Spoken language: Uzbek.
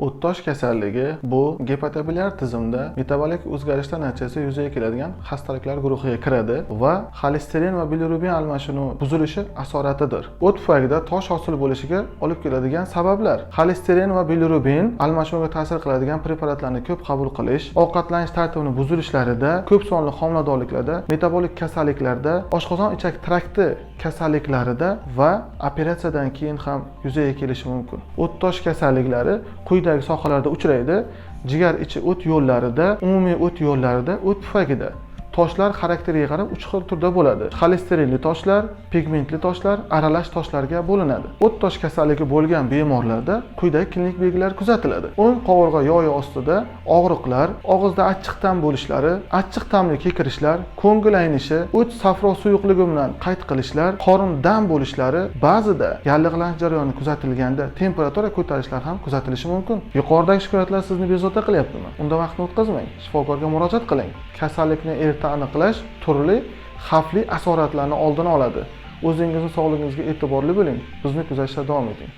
O'ttosh kasalligi bu gepatobiliar tizimda metabolik o'zgarishlar natijasida yuzaga keladigan xastaliklar guruhiga kiradi va xolesterin va bilirubin almashinuvi buzilishi asoratidir. O't pufagida tosh hosil bo'lishiga olib keladigan sabablar: xolesterin va bilirubin almashinuviga ta'sir qiladigan preparatlarni ko'p qabul qilish, ovqatlanish tartibining buzilishlarida, ko'p sonli homiladorliklarda, metabolik kasalliklarda, oshqozon ichak trakti kasalliklarida va operatsiyadan keyin ham yuzaga kelishi mumkin. O'ttosh kasalliklari quyidagi sohalarda uchraydi: jigar ichi o't yo'llarida, umumiy o't yo'llarida, o't pufagida. Toshlar xarakteriga qarab 3 xil turda bo'ladi. Xolesterinli toshlar, pigmentli toshlar, aralash toshlarga bo'linadi. O'ttosh kasalligi bo'lgan bemorlarda quyidagi klinik belgilar kuzatiladi. O'ng qovurg'a yoyi ostida og'riqlar, og'izda achchiqdan bo'lishlari, achchiq ta'mli kekirishlar, ko'ngil aynishi, o't safro suyuqligi bilan qayd qilishlar, qorin dam bo'lishlari, ba'zida yallig'lanish jarayoni kuzatilganda temperatura ko'tarishlar ham kuzatilishi mumkin. Yuqoridagi shikoyatlar sizni bezovta qilyaptimi? Unda vaqtni o'tkazmang, shifokorga murojaat qiling. Kasallikni erta aniqlash turli xavfli asoratlarni oldini oladi. O'zingizning sog'lig'ingizga e'tiborli bo'ling. Bizni kuzatishda davom eting.